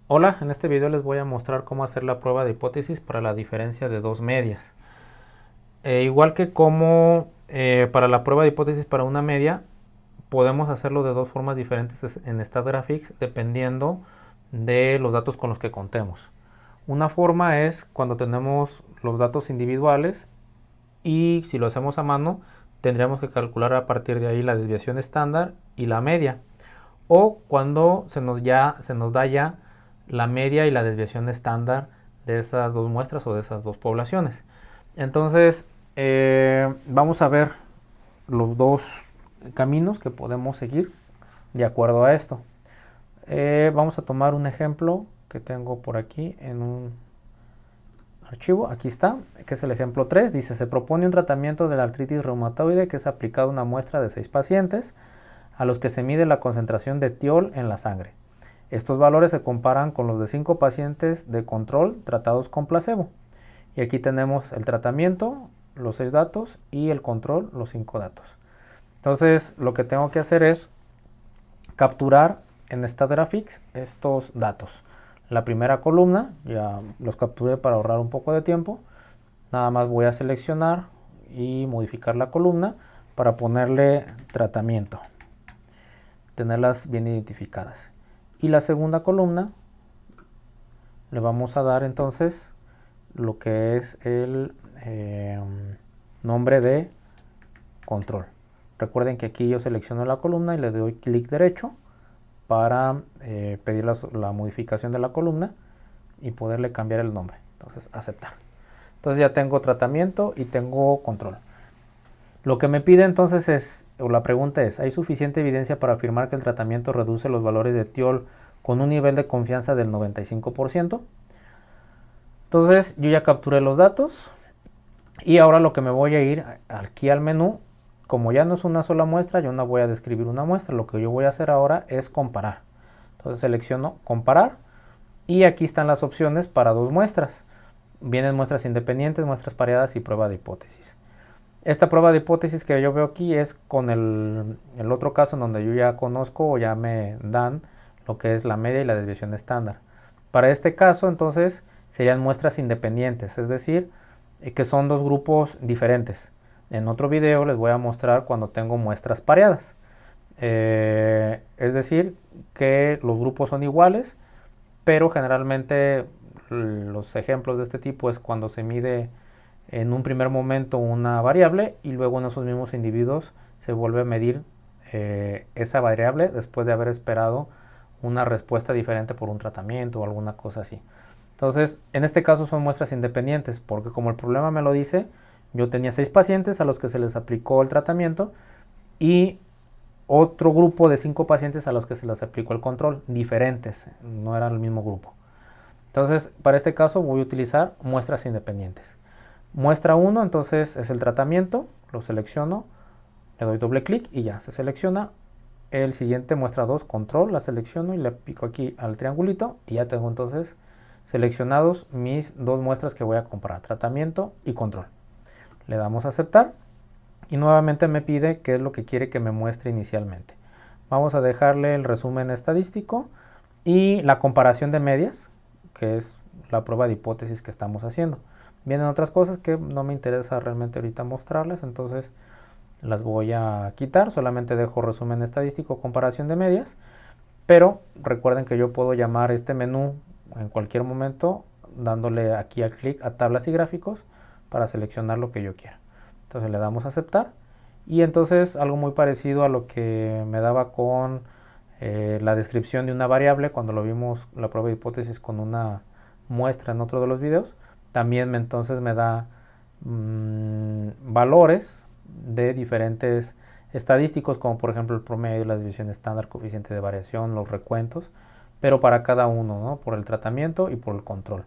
Hola, en este video les voy a mostrar cómo hacer la prueba de hipótesis para la diferencia de dos medias. Igual que como para la prueba de hipótesis para una media, podemos hacerlo de dos formas diferentes en StatGraphics dependiendo de los datos con los que contemos. Una forma es cuando tenemos los datos individuales y si lo hacemos a mano tendríamos que calcular a partir de ahí la desviación estándar y la media. O cuando se nos da ya la media y la desviación estándar de esas dos muestras o de esas dos poblaciones. Entonces, vamos a ver los dos caminos que podemos seguir de acuerdo a esto. Vamos a tomar un ejemplo que tengo por aquí en un archivo. Aquí está, que es el ejemplo 3. Dice, se propone un tratamiento de la artritis reumatoide que es aplicado a una muestra de 6 pacientes a los que se mide la concentración de tiol en la sangre. Estos valores se comparan con los de 5 pacientes de control tratados con placebo. Y aquí tenemos el tratamiento, los 6 datos, y el control, los 5 datos. Entonces, lo que tengo que hacer es capturar en StatGraphics estos datos. La primera columna, ya los capturé para ahorrar un poco de tiempo. Nada más voy a seleccionar y modificar la columna para ponerle tratamiento, tenerlas bien identificadas. Y la segunda columna le vamos a dar entonces lo que es el nombre de control. Recuerden que aquí yo selecciono la columna y le doy clic derecho para pedir la modificación de la columna y poderle cambiar el nombre. Entonces aceptar. Entonces ya tengo tratamiento y tengo control. Lo que me pide entonces es, o la pregunta es, ¿hay suficiente evidencia para afirmar que el tratamiento reduce los valores de tiol con un nivel de confianza del 95%? Entonces yo ya capturé los datos y ahora lo que me voy a ir aquí al menú, como ya no es una sola muestra, yo no voy a describir una muestra, lo que yo voy a hacer ahora es comparar. Entonces selecciono comparar y aquí están las opciones para dos muestras. Vienen muestras independientes, muestras pareadas y prueba de hipótesis. Esta prueba de hipótesis que yo veo aquí es con el otro caso en donde yo ya conozco o ya me dan lo que es la media y la desviación estándar. Para este caso, entonces, serían muestras independientes, es decir, que son dos grupos diferentes. En otro video les voy a mostrar cuando tengo muestras pareadas. Es decir, que los grupos son iguales, pero generalmente los ejemplos de este tipo es cuando se mide en un primer momento una variable y luego en esos mismos individuos se vuelve a medir esa variable después de haber esperado una respuesta diferente por un tratamiento o alguna cosa así. Entonces, en este caso son muestras independientes porque como el problema me lo dice, yo tenía 6 pacientes a los que se les aplicó el tratamiento y otro grupo de 5 pacientes a los que se les aplicó el control, diferentes, no eran el mismo grupo. Entonces, para este caso voy a utilizar muestras independientes. Muestra 1, entonces es el tratamiento, lo selecciono, le doy doble clic y ya se selecciona. El siguiente, muestra 2, control, la selecciono y le pico aquí al triangulito y ya tengo entonces seleccionados mis dos muestras que voy a comparar, tratamiento y control. Le damos a aceptar y nuevamente me pide qué es lo que quiere que me muestre inicialmente. Vamos a dejarle el resumen estadístico y la comparación de medias, que es la prueba de hipótesis que estamos haciendo. Vienen otras cosas que no me interesa realmente ahorita mostrarles, entonces las voy a quitar, solamente dejo resumen estadístico, comparación de medias, pero recuerden que yo puedo llamar este menú en cualquier momento dándole aquí al clic a tablas y gráficos para seleccionar lo que yo quiera. Entonces le damos a aceptar y entonces algo muy parecido a lo que me daba con la descripción de una variable cuando lo vimos la prueba de hipótesis con una muestra en otro de los videos, también entonces me da valores de diferentes estadísticos como por ejemplo el promedio, la desviación estándar, coeficiente de variación, los recuentos, pero para cada uno, ¿no? Por el tratamiento y por el control.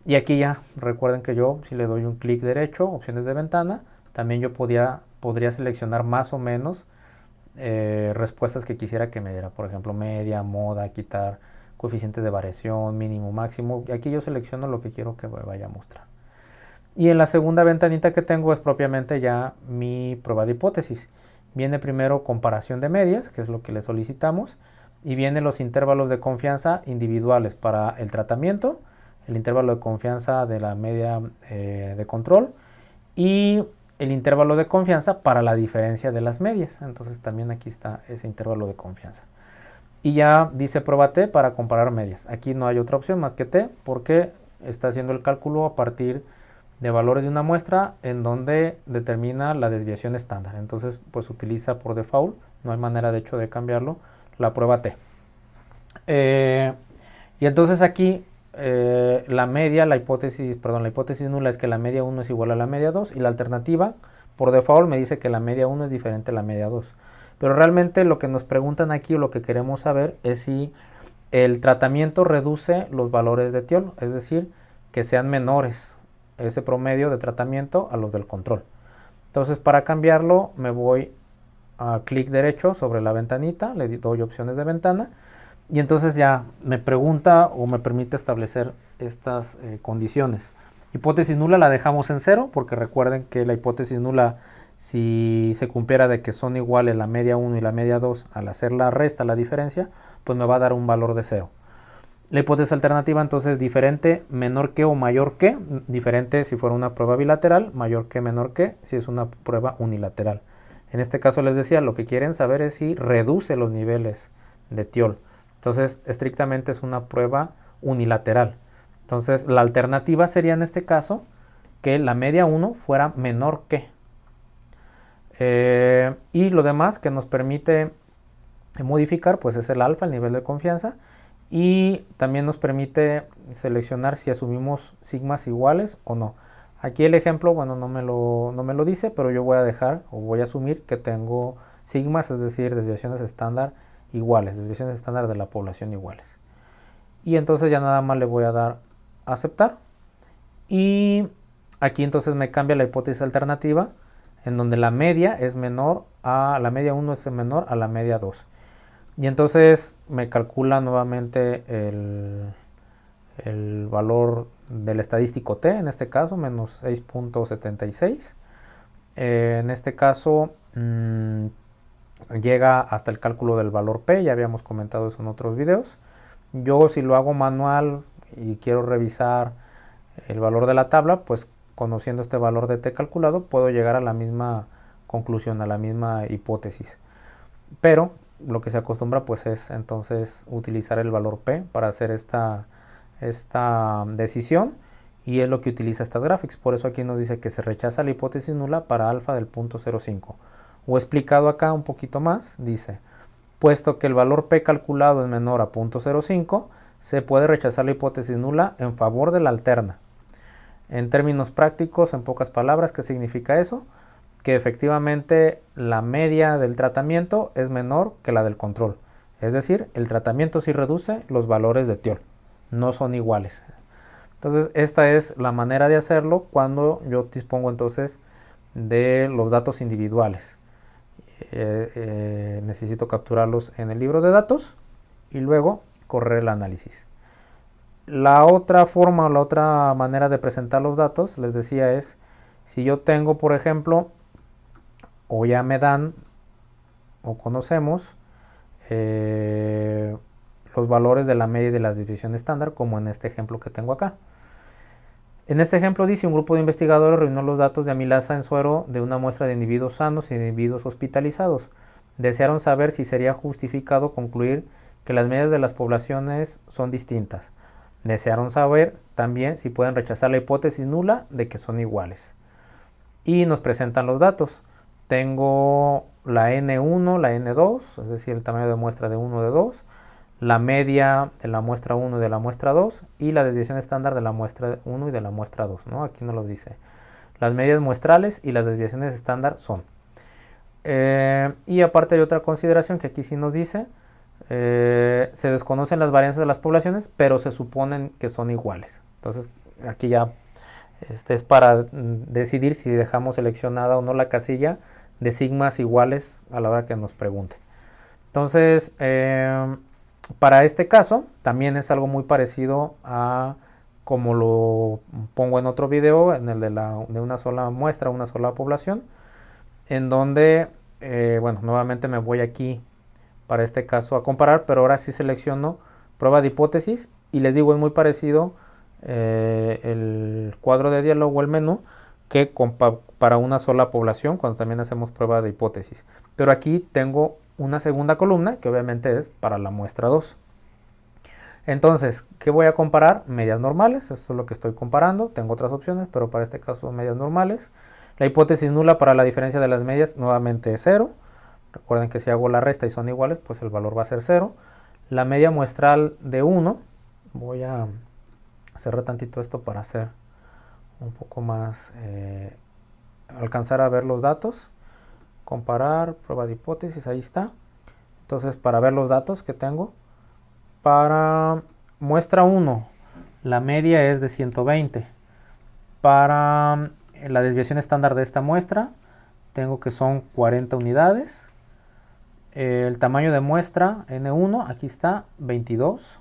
Y aquí ya recuerden que yo si le doy un clic derecho, opciones de ventana, también yo podría seleccionar más o menos respuestas que quisiera que me diera, por ejemplo media, moda, quitar, coeficiente de variación, mínimo, máximo, y aquí yo selecciono lo que quiero que me vaya a mostrar. Y en la segunda ventanita que tengo es propiamente ya mi prueba de hipótesis. Viene primero comparación de medias, que es lo que le solicitamos, y vienen los intervalos de confianza individuales para el tratamiento, el intervalo de confianza de la media de control y el intervalo de confianza para la diferencia de las medias. Entonces también aquí está ese intervalo de confianza. Y ya dice prueba T para comparar medias. Aquí no hay otra opción más que T porque está haciendo el cálculo a partir de valores de una muestra en donde determina la desviación estándar. Entonces pues utiliza por default, no hay manera de hecho de cambiarlo, la prueba T. Y entonces aquí la media, la hipótesis nula es que la media 1 es igual a la media 2 y la alternativa por default me dice que la media 1 es diferente a la media 2. Pero realmente lo que nos preguntan aquí o lo que queremos saber es si el tratamiento reduce los valores de tiol, es decir, que sean menores ese promedio de tratamiento a los del control. Entonces para cambiarlo me voy a clic derecho sobre la ventanita, le doy opciones de ventana y entonces ya me pregunta o me permite establecer estas condiciones. Hipótesis nula la dejamos en 0 porque recuerden que la hipótesis nula, si se cumpliera de que son iguales la media 1 y la media 2, al hacer la resta, la diferencia, pues me va a dar un valor de 0. La hipótesis alternativa entonces diferente, menor que o mayor que, diferente si fuera una prueba bilateral, mayor que, menor que, si es una prueba unilateral. En este caso les decía, lo que quieren saber es si reduce los niveles de tiol. Entonces, estrictamente es una prueba unilateral. Entonces, la alternativa sería en este caso que la media 1 fuera menor que. Y lo demás que nos permite modificar, pues es el alfa, el nivel de confianza. Y también nos permite seleccionar si asumimos sigmas iguales o no. Aquí el ejemplo, bueno, no me lo dice, pero yo voy a dejar o voy a asumir que tengo sigmas, es decir, desviaciones estándar iguales, desviaciones estándar de la población iguales. Y entonces ya nada más le voy a dar a aceptar. Y aquí entonces me cambia la hipótesis alternativa, en donde la media es menor a la media 1 es menor a la media 2. Y entonces me calcula nuevamente el valor del estadístico T, en este caso, menos 6.76. En este caso llega hasta el cálculo del valor P, ya habíamos comentado eso en otros videos. Yo si lo hago manual y quiero revisar el valor de la tabla, pues conociendo este valor de T calculado, puedo llegar a la misma conclusión, a la misma hipótesis. Pero lo que se acostumbra pues es entonces utilizar el valor P para hacer esta decisión y es lo que utiliza estas graphics. Por eso aquí nos dice que se rechaza la hipótesis nula para alfa del 0.05. O explicado acá un poquito más, dice, puesto que el valor P calculado es menor a 0.05, se puede rechazar la hipótesis nula en favor de la alterna. En términos prácticos, en pocas palabras, ¿qué significa eso? Que efectivamente la media del tratamiento es menor que la del control. Es decir, el tratamiento sí reduce los valores de tiol, no son iguales. Entonces, esta es la manera de hacerlo cuando yo dispongo entonces de los datos individuales. Necesito capturarlos en el libro de datos y luego correr el análisis. La otra forma o la otra manera de presentar los datos, les decía, es si yo tengo, por ejemplo, o ya me dan o conocemos los valores de la media y de la desviación estándar, como en este ejemplo que tengo acá. En este ejemplo dice, un grupo de investigadores reunió los datos de amilasa en suero de una muestra de individuos sanos y de individuos hospitalizados. Desearon saber si sería justificado concluir que las medias de las poblaciones son distintas. Desearon saber también si pueden rechazar la hipótesis nula de que son iguales. Y nos presentan los datos. Tengo la N1, la N2, es decir, el tamaño de muestra de 1 de 2, la media de la muestra 1 y de la muestra 2 y la desviación estándar de la muestra 1 y de la muestra 2, ¿no? Aquí nos lo dice. Las medias muestrales y las desviaciones estándar son. Y aparte hay otra consideración que aquí sí nos dice, se desconocen las varianzas de las poblaciones, pero se suponen que son iguales. Entonces aquí ya es para decidir si dejamos seleccionada o no la casilla de sigmas iguales a la hora que nos pregunte. Entonces, para este caso, también es algo muy parecido a como lo pongo en otro video, en el de una sola muestra, una sola población, en donde, bueno, nuevamente me voy aquí para este caso a comparar, pero ahora sí selecciono prueba de hipótesis y les digo, es muy parecido el cuadro de diálogo o el menú que para una sola población cuando también hacemos prueba de hipótesis. Pero aquí tengo una segunda columna que obviamente es para la muestra 2. Entonces, ¿qué voy a comparar? Medias normales, esto es lo que estoy comparando. Tengo otras opciones, pero para este caso medias normales. La hipótesis nula para la diferencia de las medias nuevamente es 0. Recuerden que si hago la resta y son iguales, pues el valor va a ser 0. La media muestral de 1, voy a cerrar tantito esto para hacer un poco más, alcanzar a ver los datos. Comparar, prueba de hipótesis, ahí está. Entonces, para ver los datos que tengo, para muestra 1, la media es de 120. Para la desviación estándar de esta muestra, tengo que son 40 unidades. El tamaño de muestra N1, aquí está, 22.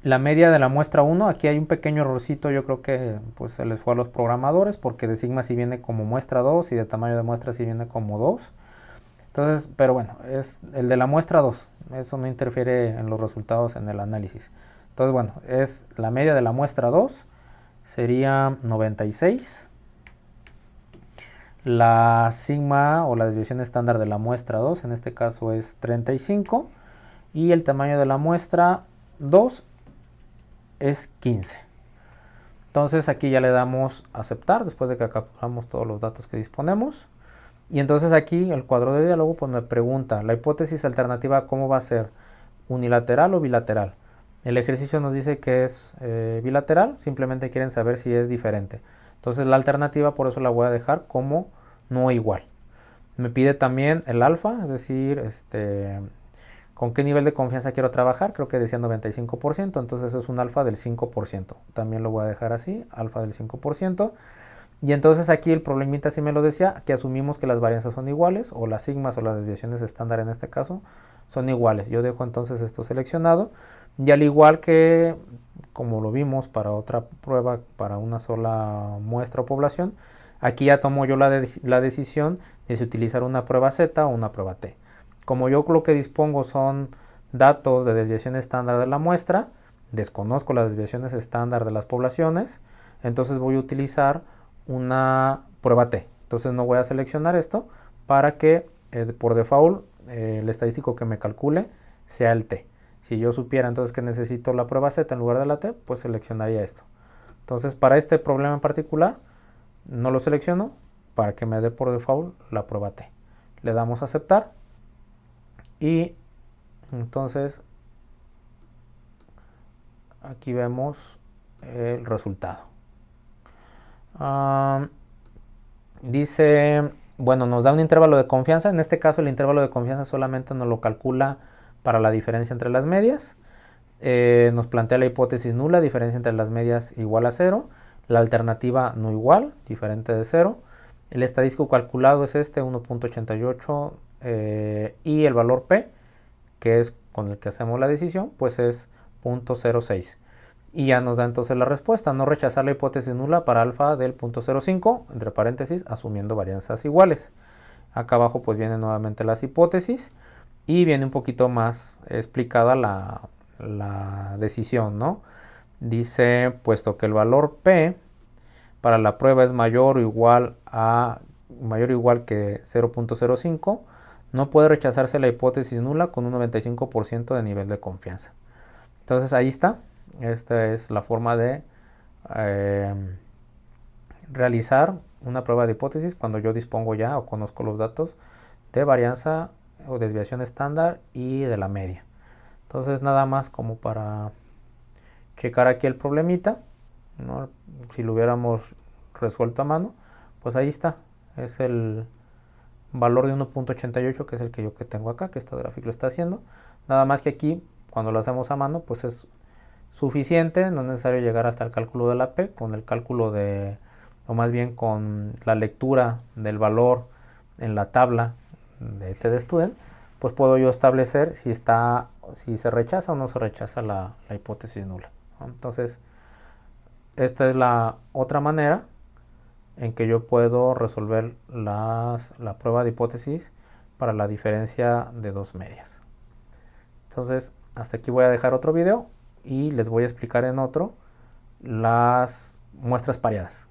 La media de la muestra 1, aquí hay un pequeño errorcito, yo creo que pues se les fue a los programadores, porque de sigma sí viene como muestra 2 y de tamaño de muestra sí viene como 2. Entonces, pero bueno, es el de la muestra 2, eso no interfiere en los resultados en el análisis. Entonces, bueno, es la media de la muestra 2, sería 96. La sigma o la desviación estándar de la muestra 2, en este caso es 35. Y el tamaño de la muestra 2 es 15. Entonces aquí ya le damos aceptar después de que capturamos todos los datos que disponemos. Y entonces aquí el cuadro de diálogo pues me pregunta, la hipótesis alternativa ¿cómo va a ser? ¿Unilateral o bilateral? El ejercicio nos dice que es bilateral, simplemente quieren saber si es diferente. Entonces la alternativa por eso la voy a dejar como no igual. Me pide también el alfa, es decir, con qué nivel de confianza quiero trabajar. Creo que decía 95%, entonces es un alfa del 5%. También lo voy a dejar así, alfa del 5%. Y entonces aquí el problemita sí me lo decía, que asumimos que las varianzas son iguales, o las sigmas o las desviaciones estándar en este caso son iguales. Yo dejo entonces esto seleccionado, y al igual que como lo vimos para otra prueba, para una sola muestra o población, aquí ya tomo yo la decisión de si utilizar una prueba Z o una prueba T. Como yo lo que dispongo son datos de desviación estándar de la muestra, desconozco las desviaciones estándar de las poblaciones, entonces voy a utilizar una prueba T. Entonces no voy a seleccionar esto para que por default el estadístico que me calcule sea el T. Si yo supiera entonces que necesito la prueba Z en lugar de la T, pues seleccionaría esto. Entonces para este problema en particular no lo selecciono para que me dé por default la prueba T. Le damos a aceptar y entonces aquí vemos el resultado. Dice, bueno, nos da un intervalo de confianza. En este caso el intervalo de confianza solamente nos lo calcula para la diferencia entre las medias. Nos plantea la hipótesis nula, diferencia entre las medias igual a 0. La alternativa no igual, diferente de 0. El estadístico calculado es este, 1.88. Y el valor P, que es con el que hacemos la decisión, pues es 0.06. Y ya nos da entonces la respuesta, no rechazar la hipótesis nula para alfa del 0.05, entre paréntesis, asumiendo varianzas iguales. Acá abajo pues vienen nuevamente las hipótesis y viene un poquito más explicada la decisión, ¿no? Dice, puesto que el valor P para la prueba es mayor o igual que 0.05, no puede rechazarse la hipótesis nula con un 95% de nivel de confianza. Entonces ahí está. Esta es la forma de realizar una prueba de hipótesis cuando yo dispongo ya o conozco los datos de varianza o desviación estándar y de la media. Entonces nada más como para checar aquí el problemita, ¿no? Si lo hubiéramos resuelto a mano, pues ahí está. Es el valor de 1.88 que es el que yo tengo acá, que esta gráfica lo está haciendo. Nada más que aquí cuando lo hacemos a mano pues es suficiente, no es necesario llegar hasta el cálculo de la P, con el cálculo o más bien con la lectura del valor en la tabla de TDStudent, pues puedo yo establecer si se rechaza o no se rechaza la hipótesis nula, ¿no? Entonces, esta es la otra manera en que yo puedo resolver la prueba de hipótesis para la diferencia de dos medias. Entonces, hasta aquí voy a dejar otro video y les voy a explicar en otro las muestras pareadas.